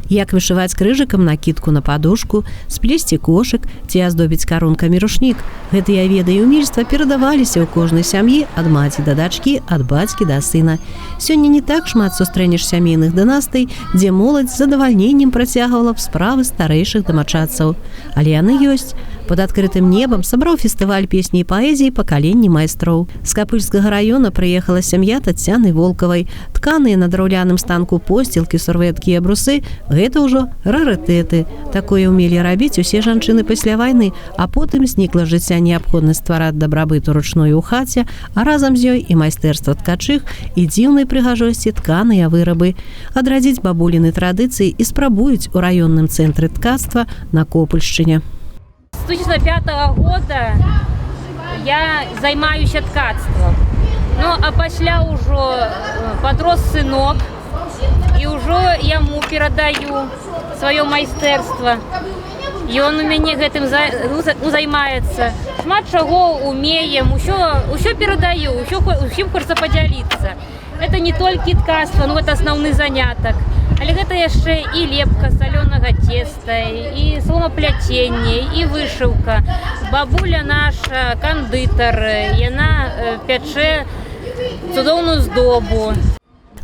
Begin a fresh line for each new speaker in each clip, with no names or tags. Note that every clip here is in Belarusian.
Як вышываць крыжыкам накідку на падушку, сплесці кошык ці аздобіць карункамі рушнік. Гэтыя веды і ўмельства перадаваліся ў кожнай сям'і ад маці да дачкі, ад бацькі да сына. Сёння не так шмат сустрэнеш сямейных дынастый, дзе моладзь з задавальненнем працягвала б справы старэйшых дамачадцаў. Але яны ёсць. Под адкрытым небам сабраў фестываль песні і паэзіі пакаленні майстроў. З Капыльскага раёна прыехала сям'я Таццяны Волкавай. Тканыя на драўляным станку посцілкі, сурвэткі і абрусы – гэта ўжо рарытэты. Такое ўмелі рабіць усе жанчыны пасля вайны, а потым знікла жыцця неабходнасць ствараць дабрабыт уручную ў хаце, а разам з ёй і майстэрства ткачых, і дзіўнай прыгажосці тканыя вырабы. Адрадзіць бабуліны традыцыі і спрабуюць у раённым цэнтры ткацтва на Копыльшчыне.
С 2005 года я займаюся ткацтвом. Ну, а пасля ўжо подрос сынок, і ўжо яму перадаю сваё майстэрства. І он у мяне гэтым займаецца. Шмат чаго умеем, усё перадаю, усім хочацца падзяліцца. Это не толькі ткацтва, ну, гэта асноўны занятак. Але гэта яшчэ і лепка салёнага цеста, і сломапляценне, і вышыўка. Бабуля наша кандытар, яна пячэ цудоўную здобу.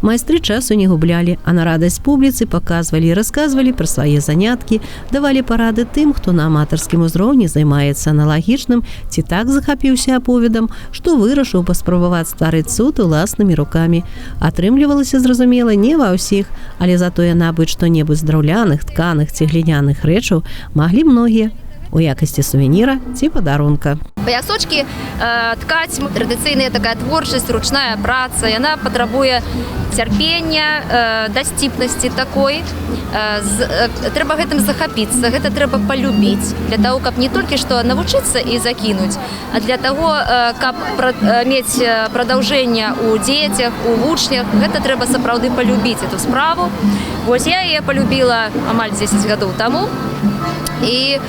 Майстры часу не гублялі, а на радасць публіцы паказвалі і расказвалі пра свае заняткі, давалі парады тым, хто на аматарскім узроўні займаецца аналагічным ці так захапіўся аповедам, што вырашыў паспрабаваць стварыць цуд уласнымі рукамі. Атрымлівалася, зразумела, не ва ўсіх, але затое набыць што-небудзь з драўляных, тканых ці гліняных рэчаў маглі многія у якасці сувеніра ці падарунка.
Паясочкі ткаць традыцыйная такая творчасць, ручная праца, яна патрабуе цярпення, дасціпнасці такой. Трэба гэтым захапіцца, гэта трэба палюбіць, для таго, каб не толькі што навучыцца і закінуць, а для таго, каб мець прадаўжэнне ў дзецях, у вучнях, гэта трэба сапраўды палюбіць эту справу. Вось я яе палюбіла амаль 10 гадоў таму. І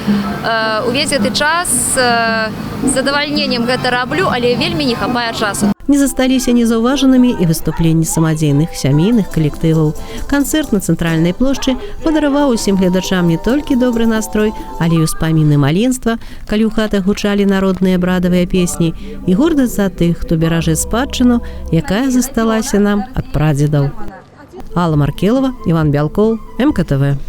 увесь гэты час з задавальненнем гэта раблю, але вельмі не хапае часу.
Не засталіся незаўважанымі і выступленні самадзейных сямейных калектываў. Канцэрт на цэнтральнай плошчы падараваў усім гледачам не толькі добры настрой, але і ўспаміны маленства, калі ў хатах гучалі народныя брадавыя песні, і гордасць за тых, хто беражэ спадчыну, якая засталася нам ад прадзедаў. Алла Маркелова, Іван Бялкоў, МКТВ.